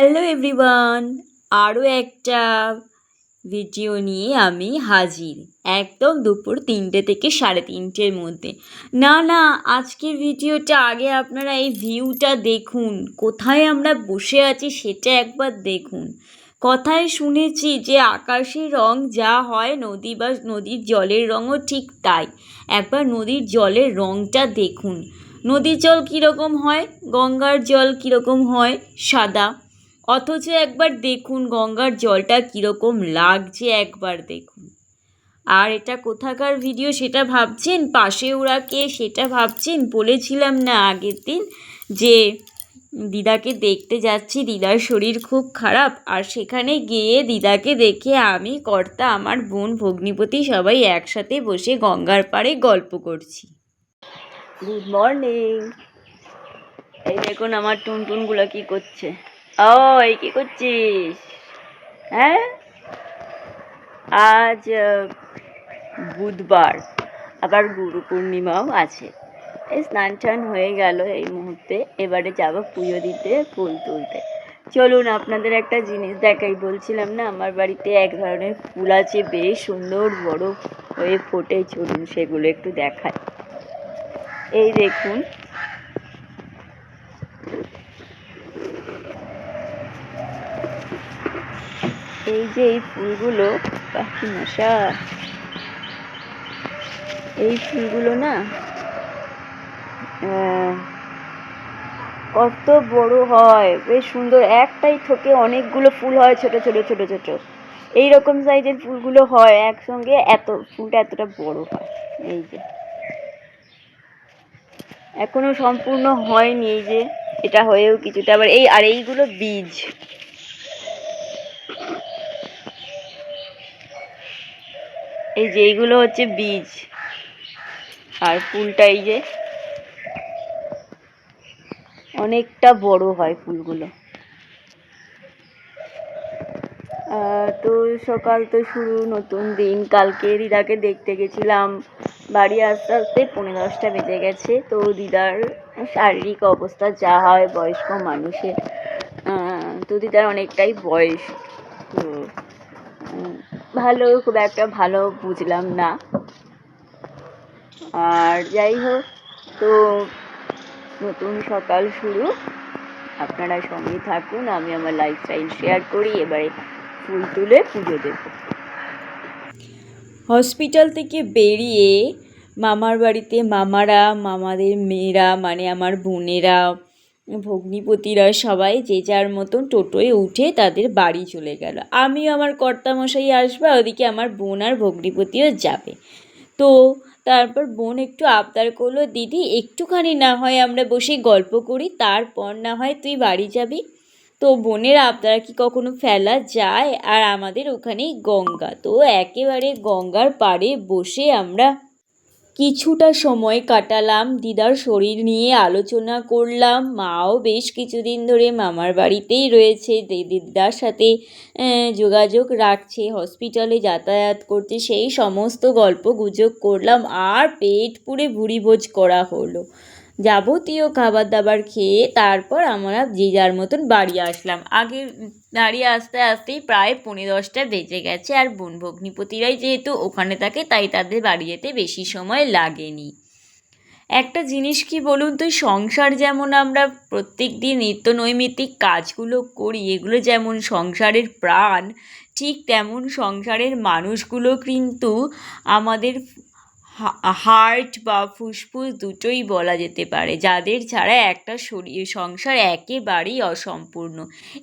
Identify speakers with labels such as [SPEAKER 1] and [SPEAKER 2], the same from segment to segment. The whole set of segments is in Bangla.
[SPEAKER 1] হ্যালো এভরিওয়ান, আরও একটা ভিডিও নিয়ে আমি হাজির একদম দুপুর 3টে থেকে 3:30-এর মধ্যে। না, আজকের ভিডিওটা আগে আপনারা এই ভিউটা দেখুন, কোথায় আমরা বসে আছি সেটা একবার দেখুন। কথায় শুনেছি যে আকাশের রং যা হয় নদী বা নদীর জলের রঙও ঠিক তাই। একবার নদীর জলের রঙটা দেখুন। নদীর জল কীরকম হয়, গঙ্গার জল কীরকম হয়, সাদা। অথচ একবার দেখুন গঙ্গার জলটা কীরকম লাগছে, একবার দেখুন। আর এটা কোথাকার ভিডিও সেটা ভাবছেন, পাশে ওরা কে সেটা ভাবছেন। বলেছিলাম না আগের দিন যে দিদাকে দেখতে যাচ্ছি, দিদার শরীর খুব খারাপ, আর সেখানে গিয়ে দিদাকে দেখে আমি, কর্তা, আমার বোন, ভগ্নিপতি সবাই একসাথে বসে গঙ্গার পাড়ে গল্প করছি। Good morning. এই দেখুন আমার টুনটুনগুলো কি করছে। এই কি করছিস? হ্যাঁ, আজ বুধবার, আবার গুরু পূর্ণিমাও আছে। এই স্নান টান হয়ে গেল এই মুহূর্তে, এবারে যাব পুজো দিতে, ফুল তুলতে। চলুন আপনাদের একটা জিনিস দেখাই। বলছিলাম না আমার বাড়িতে এক ধরনের ফুল আছে, বেশ সুন্দর বড় হয়ে ফোটে। চলুন সেগুলো একটু দেখাই। এই দেখুন, এই যে এই ফুলগুলো, পাখি মশা, এই ফুলগুলো না কত বড় হয়, বেশ সুন্দর। একটাই থোকে অনেকগুলো ফুল হয়, ছোট ছোট ছোট ছোট এইরকম সাইজের ফুলগুলো হয় একসঙ্গে। ফুলটা এতটা বড় হয়। এই যে এখনো সম্পূর্ণ হয়নি, এই যে এটা হয়েও কিছুটা। আবার এইগুলো বীজ। এই যে এইগুলো হচ্ছে বীজ, আর ফুলটা এই যে অনেকটা বড় হয় ফুলগুলো। তো সকাল তো শুরু, নতুন দিন। কালকে দিদাকে দেখতে গেছিলাম, বাড়ি আস্তে আস্তে 10:30 বেজে গেছে। তো দিদার শারীরিক অবস্থা যা হয় বয়স্ক মানুষের, তো দিদার অনেকটাই বয়স, তো খুব একটা ভালো বুঝলাম না। আর যাই হোক, তো নতুন সকাল শুরু, আপনারা সঙ্গে থাকুন, আমি আমার লাইফস্টাইল শেয়ার করি। এবারে ফুল তুলে পুজো দেব। হসপিটাল থেকে বেরিয়ে মামার বাড়িতে মামারা, মামাদের মেয়েরা মানে আমার বোনেরা, ভগ্নিপতিরা সবাই যে যার মতন টোটোয় উঠে তাদের বাড়ি চলে গেল। আমিও আমার কর্তামশাই আসবে, ওদিকে আমার বোন আর ভগ্নিপতিও যাবে। তো তারপর বোন একটু আবদার করলো, দিদি একটুখানি না হয় আমরা বসে গল্প করি, তারপর না হয় তুই বাড়ি যাবি। তো বোনের আবদার কি কখনো ফেলা যায়? আর আমাদের ওখানেই গঙ্গা, তো একেবারে গঙ্গার পাড়ে বসে আমরা কিছুটা সময় কাটালাম, দিদার শরীর নিয়ে আলোচনা করলাম। মাও বেশ কিছুদিন ধরে মামার বাড়িতেই রয়েছে, দিদার সাথে যোগাযোগ রাখছে, হসপিটালে যাতায়াত করছে, সেই সমস্ত গল্প গুজব করলাম। আর পেট পুড়ে ভুরিভোজ করা হলো, যাবতীয় খাবার দাবার খেয়ে তারপর আমরা যে যার মতন বাড়ি আসলাম। আগে দাঁড়িয়ে আসতে আসতেই প্রায় 10:30 বেজে গেছে। আর বোন ভগ্নিপতিরাই যেহেতু ওখানে থাকে, তাই তাদের বাড়ি যেতে বেশি সময় লাগেনি। একটা জিনিস কি বলুন তো, সংসার যেমন আমরা প্রত্যেক দিন নিত্য নৈমিত্তিক কাজগুলো করি, এগুলো যেমন সংসারের প্রাণ, ঠিক তেমন সংসারের মানুষগুলো কিন্তু আমাদের হার্ট বা ফুসফুস দুটোই বলা যেতে পারে, যাদের ছাড়া একটা সংসার একেবারেই অসম্পূর্ণ।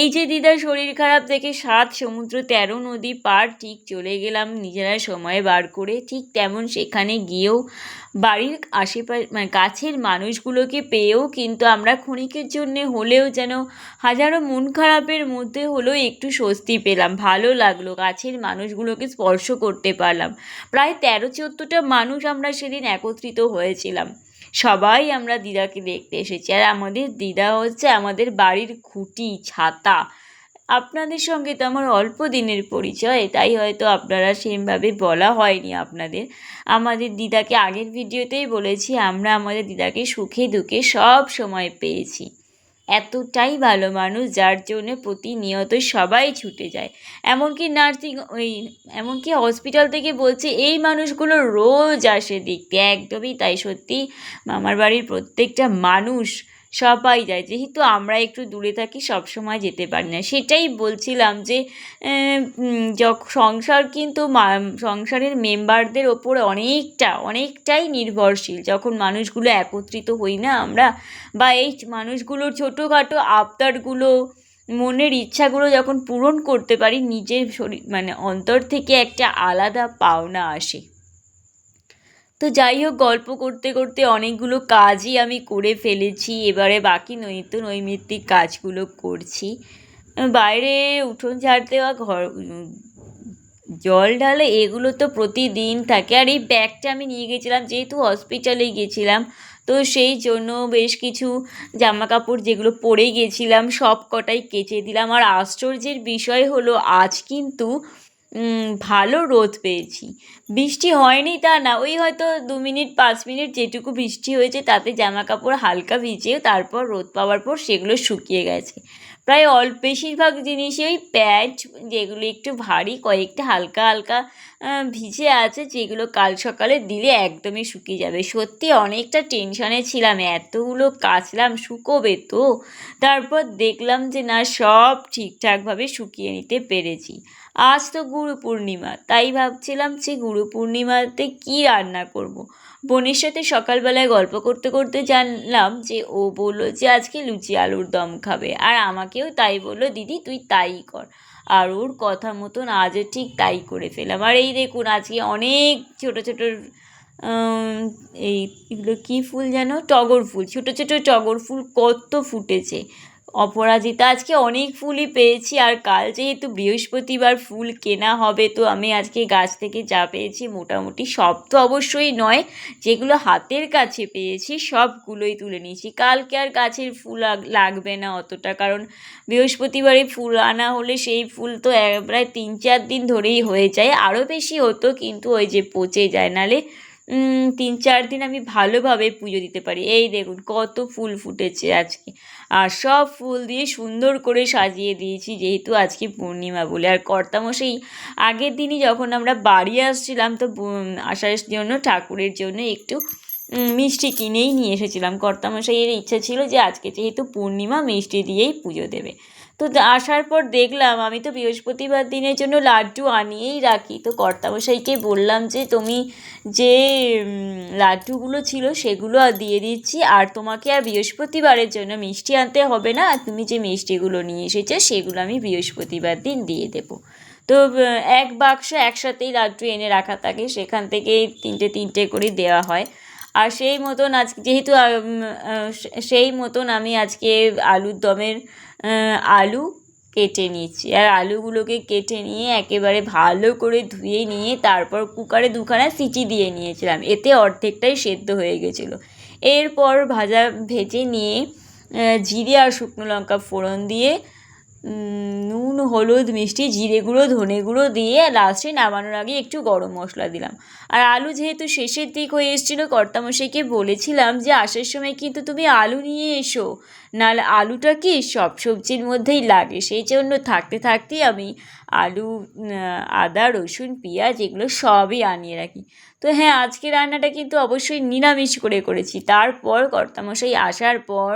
[SPEAKER 1] এই যে দিদার শরীর খারাপ দেখে 7 সমুদ্র 13 নদী পার ঠিক চলে গেলাম নিজেরা সময় বার করে, ঠিক তেমন সেখানে গিয়েও বাড়ির আশেপাশে মানে কাছের মানুষগুলোকে পেয়েও কিন্তু আমরা ক্ষণিকের জন্য হলেও যেন হাজারো মন খারাপের মধ্যে হলেও একটু স্বস্তি পেলাম, ভালো লাগলো, কাছের মানুষগুলোকে স্পর্শ করতে পারলাম। প্রায় 13-14টা মানুষ আমরা সেদিন একত্রিত হয়েছিলাম, সবাই আমরা দিদাকে দেখতে এসেছি। আর আমাদের দিদা হচ্ছে আমাদের বাড়ির খুঁটি, ছাতা। আপনাদের সঙ্গে তো আমার অল্প দিনের পরিচয়, তাই হয়তো আপনারা সেভাবে বলা হয়নি আপনাদের। আমাদের দিদাকে আগের ভিডিওতেই বলেছি, আমরা আমাদের দিদাকে সুখে দুঃখে সব সময় পেয়েছি। এতটাই ভালো মানুষ, যার জন্য প্রতিনিয়ত সবাই ছুটে যায়। এমনকি এমনকি হসপিটাল থেকে বলছে এই মানুষগুলো রোজ আসে দেখতে। একদমই তাই, সত্যি মামার বাড়ির প্রত্যেকটা মানুষ সবাই যায়। যেহেতু আমরা একটু দূরে থাকি, সবসময় যেতে পারি না। সেটাই বলছিলাম যে সংসার কিন্তু সংসারের মেম্বারদের ওপর অনেকটাই নির্ভরশীল। যখন মানুষগুলো একত্রিত হই না আমরা, বা এই মানুষগুলোর ছোটোখাটো আবদারগুলো, মনের ইচ্ছাগুলো যখন পূরণ করতে পারি, নিজের শরীর অন্তর থেকে একটা আলাদা পাওনা আসে। তো যাই হোক, গল্প করতে করতে অনেকগুলো কাজই আমি করে ফেলেছি। এবারে বাকি নৈমিত্তিক কাজগুলো করছি। বাইরে উঠোন ঝাড় দেওয়া, জল ঢালা, এগুলো তো প্রতিদিন থাকে। আর এই ব্যাগটা আমি নিয়ে গেছিলাম, যেহেতু হসপিটালে গেছিলাম, তো সেই জন্য বেশ কিছু জামা কাপড় যেগুলো পরে গেছিলাম সব কটাই কেচে দিলাম। আর আশ্চর্যের বিষয় হলো, আজ কিন্তু ভালো রোদ পেয়েছি। বৃষ্টি হয়নি তা না, ওই হয়তো 2 মিনিট 5 মিনিট যেটুকু বৃষ্টি হয়েছে, তাতে জামা কাপড় হালকা ভিজে তারপর রোদ পাওয়ার পর সেগুলো শুকিয়ে গেছে। প্রায় বেশিরভাগ জিনিসই ওই প্যান্ট, যেগুলো একটু ভারী, কয়েকটা হালকা হালকা ভিজে আছে, যেগুলো কাল সকালে দিলে একদমই শুকিয়ে যাবে। সত্যি অনেকটা টেনশনে ছিলাম, এতগুলো কাচলাম, শুকোবে তো? তারপর দেখলাম যে না, সব ঠিকঠাকভাবে শুকিয়ে নিতে পেরেছি। আজ তো গুরু পূর্ণিমা, তাই ভাবছিলাম যে গুরু পূর্ণিমাতে কী রান্না করব। বোনের সাথে সকালবেলায় গল্প করতে করতে জানলাম যে ও বললো যে আজকে লুচি আলুর দম খাবে, আর আমাকেও তাই বললো, দিদি তুই তাই কর। আর ওর কথা মতন আজও ঠিক তাই করে ফেলাম। আর এই দেখুন, আজকে অনেক ছোটো ছোটো এগুলো কী ফুল যেন, টগর ফুল, ছোটো ছোটো টগর ফুল কত ফুটেছে। অপরাজিতা আজকে অনেক ফুলই পেয়েছি। আর কাল যেহেতু বৃহস্পতিবার, ফুল কেনা হবে, তো আমি আজকে গাছ থেকে যা পেয়েছি মোটামুটি, সব তো অবশ্যই নয়, যেগুলো হাতের কাছে পেয়েছি সবগুলোই তুলে নিয়েছি। কালকে আর গাছের ফুল লাগবে না অতটা, কারণ বৃহস্পতিবারে ফুল আনা হলে সেই ফুল তো প্রায় 3-4 দিন ধরেই হয়ে যায়। আরও বেশি হতো, কিন্তু ওই যে পচে যায়, নালে 3-4 দিন আমি ভালোভাবে পুজো দিতে পারি। এই দেখুন কত ফুল ফুটেছে আজকে, আর সব ফুল দিয়ে সুন্দর করে সাজিয়ে দিয়েছি, যেহেতু আজকে পূর্ণিমা বলে। আর কর্তামশাই আগের দিনই যখন আমরা বাড়ি আসছিলাম, তো আসার জন্য ঠাকুরের জন্য একটু মিষ্টি কিনেই নিয়ে এসেছিলাম। কর্তামশাইয়ের ইচ্ছা ছিল যে আজকে যেহেতু পূর্ণিমা, মিষ্টি দিয়েই পুজো দেবে। তো আসার পর দেখলাম, আমি তো বৃহস্পতিবার দিনের জন্য লাড্ডু আনিয়েই রাখি। তো কর্তামশাইকে বললাম যে তুমি যে লাড্ডুগুলো ছিল সেগুলো দিয়ে দিচ্ছি, আর তোমাকে আর বৃহস্পতিবারের জন্য মিষ্টি আনতে হবে না, আর তুমি যে মিষ্টিগুলো নিয়ে এসেছো সেগুলো আমি বৃহস্পতিবার দিন দিয়ে দেবো। তো এক বাক্স একসাথেই লাড্ডু এনে রাখা থাকে, সেখান থেকে তিনটে করে দেওয়া হয়। আর সেই মতন আমি আজকে আলুর দমের আলু কেটে নিচ্ছি। আর আলুগুলোকে কেটে নিয়ে একেবারে ভালো করে ধুয়ে নিয়ে তারপর কুকারে 2খানা সিটি দিয়ে নিয়েছিলাম, এতে অর্ধেকটাই সেদ্ধ হয়ে গেছিলো। এরপর ভেজে নিয়ে জিরে আর শুকনো লঙ্কা ফোড়ন দিয়ে নুন, হলুদ, মিষ্টি, জিরে গুঁড়ো, ধনে গুঁড়ো দিয়ে লাস্টে নামানোর আগে একটু গরম মশলা দিলাম। আর আলু যেহেতু শেষের দিক হয়ে এসেছিলো, কর্তামশাইকে বলেছিলাম যে আসার সময় কিন্তু তুমি আলু নিয়ে এসো, নাহলে আলুটা কি সব সবজির মধ্যেই লাগে। সেই জন্য থাকতে থাকতেই আমি আলু, আদা, রসুন, পেঁয়াজ এগুলো সবই আনিয়ে রাখি। তো হ্যাঁ, আজকে রান্নাটা কিন্তু অবশ্যই নিরামিষ করে করেছি। তারপর কর্তামশাই আসার পর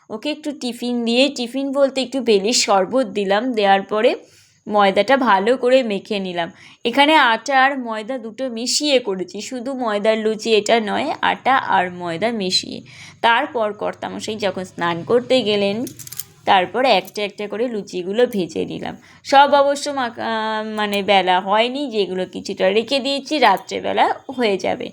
[SPEAKER 1] ওকে একটু টিফিন বলতে একটু বেলের শরবত দিলাম। দেওয়ার পরে ময়দাটা ভালো করে মেখে নিলাম। এখানে আটা আর ময়দা দুটো মিশিয়ে করেছি, শুধু ময়দার লুচি এটা নয়, আটা আর ময়দা মিশিয়ে। তারপর কর্তামশাই যখন স্নান করতে গেলেন, তারপর একটা একটা করে লুচিগুলো ভেজে নিলাম। সব অবশ্য বেলা হয়নি, যেগুলো কিছুটা রেখে দিয়েছি, রাত্রেবেলা হয়ে যাবে।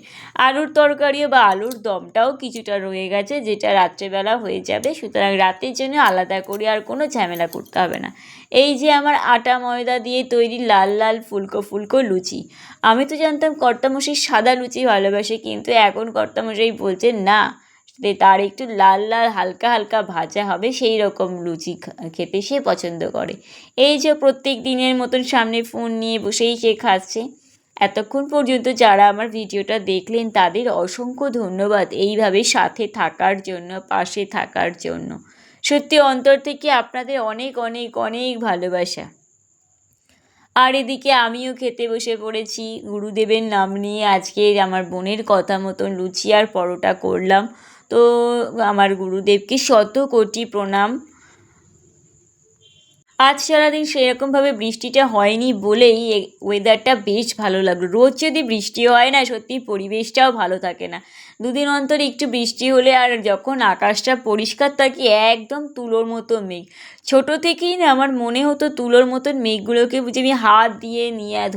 [SPEAKER 1] আলুর তরকারিও বা আলুর দমটাও কিছুটা রয়ে গেছে, যেটা রাত্রেবেলা হয়ে যাবে। সুতরাং রাতের জন্য আলাদা করে আর কোনো ঝামেলা করতে হবে না। এই যে আমার আটা ময়দা দিয়ে তৈরি লাল লাল ফুলকো ফুলকো লুচি। আমি তো জানতাম কর্তামশাই সাদা লুচি ভালোবাসে, কিন্তু এখন কর্তামশাই বলছেন না, তার একটু লাল লাল হালকা হালকা ভাজা হবে, সেই রকম লুচি খেতে সে পছন্দ করে। এই যে প্রত্যেক দিনের মতন সামনে ফোন নিয়ে বসেই সে খাচ্ছে। এতক্ষণ পর্যন্ত যারা আমার ভিডিওটা দেখলেন তাদের অসংখ্য ধন্যবাদ এইভাবে সাথে থাকার জন্য, পাশে থাকার জন্য। সত্যি অন্তর থেকে আপনাদের অনেক অনেক অনেক ভালোবাসা। আর এদিকে আমিও খেতে বসে পড়েছি গুরুদেবের নাম নিয়ে। আজকে আমার বোনের কথা মতন লুচি আর পরোটা করলাম। তো আমার গুরুদেবকে শত কোটি প্রণাম। আজ সারাদিন সেরকমভাবে বৃষ্টিটা হয়নি বলেই ওয়েদারটা বেশ ভালো লাগলো। রোজ যদি বৃষ্টি হয় না, সত্যি পরিবেশটাও ভালো থাকে না। দুদিন অন্তর একটু বৃষ্টি হলে, আর যখন আকাশটা পরিষ্কার থাকে একদম তুলোর মতো মেঘ। ছোট থেকেই না আমার মনে হতো তুলোর মতন মেঘগুলোকে বুঝে আমি হাত দিয়ে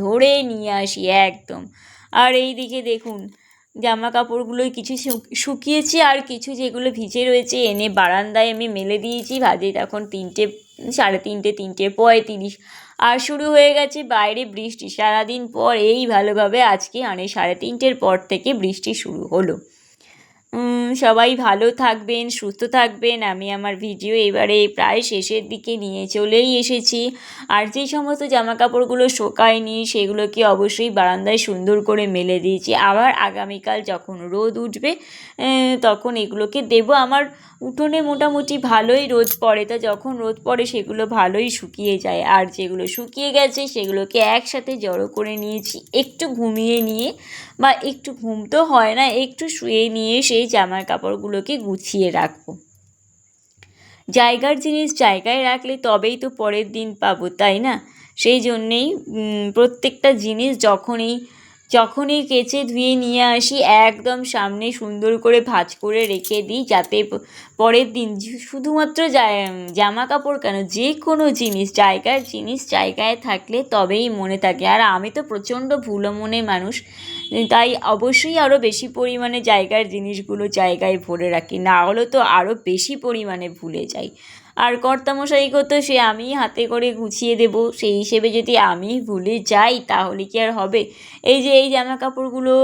[SPEAKER 1] ধরে নিয়ে আসি একদম। আর এই দিকে দেখুন, জামা কাপড়গুলো কিছু শুকিয়েছে আর কিছু যেগুলো ভিজে রয়েছে এনে বারান্দায় আমি মেলে দিয়েছি। বাজে তখন 3টে, 3:30, 3:35, আর শুরু হয়ে গেছে বাইরে বৃষ্টি। সারাদিন পর এই ভালোভাবে আজকে 3:30-র পর থেকে বৃষ্টি শুরু হলো। সবাই ভালো থাকবেন, সুস্থ থাকবেন। আমি আমার ভিডিও এবারে প্রায় শেষের দিকে নিয়ে চলেই এসেছি। আর যে সমস্ত জামাকাপড়গুলো শোকায়নি সেগুলোকে অবশ্যই বারান্দায় সুন্দর করে মেলে দিয়েছি। আবার আগামীকাল যখন রোদ উঠবে তখন এগুলোকে দেবো। আমার উঠোনে মোটামুটি ভালোই রোদ পড়ে, তা যখন রোদ পড়ে সেগুলো ভালোই শুকিয়ে যায়। আর যেগুলো শুকিয়ে গেছে সেগুলোকে একসাথে জড়ো করে নিয়েছি, একটু ঘুমিয়ে নিয়ে, বা একটু ঘুম তো হয় না, একটু শুয়ে নিয়ে সেই জামার কাপড়গুলোকে গুছিয়ে রাখবো। জায়গার জিনিস জায়গায় রাখলে তবেই তো পরের দিন পাবো, তাই না? সেই জন্যেই প্রত্যেকটা জিনিস যখনই কেচে ধুয়ে নিয়ে আসি একদম সামনে সুন্দর করে ভাঁজ করে রেখে দিই, যাতে পরের দিন শুধুমাত্র জামা কাপড় কেন, যে কোনো জিনিস জায়গার জিনিস জায়গায় থাকলে তবেই মনে থাকে। আর আমি তো প্রচণ্ড ভুলো মনের মানুষ, তাই অবশ্যই আরও বেশি পরিমাণে জায়গার জিনিসগুলো জায়গায় ভরে রাখি, না হলে তো আরও বেশি পরিমাণে ভুলে যাই। আর কর্তামশাই করতো সে আমি হাতে করে গুছিয়ে দেবো, সেই হিসেবে যদি আমি ভুলে যাই তাহলে কি আর হবে? এই যে এই জামা কাপড়গুলো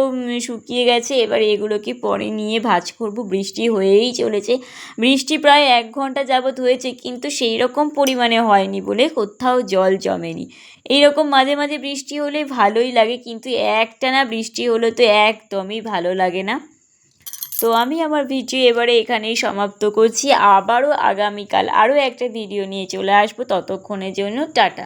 [SPEAKER 1] শুকিয়ে গেছে, এবার এগুলোকে পরে নিয়ে ভাঁজ করব। বৃষ্টি হয়েই চলেছে, বৃষ্টি প্রায় 1 ঘন্টা যাবৎ হয়েছে, কিন্তু সেই রকম পরিমাণে হয়নি বলে কোথাও জল জমেনি। এইরকম মাঝে মাঝে বৃষ্টি হলে ভালোই লাগে, কিন্তু একটানা বৃষ্টি হলে তো একদমই ভালো লাগে না। তো আমি আমার ভিডিও এবারে এখানেই সমাপ্ত করছি। আবারও আগামীকাল আরও একটা ভিডিও নিয়ে চলে আসবো। ততক্ষণের জন্য টাটা।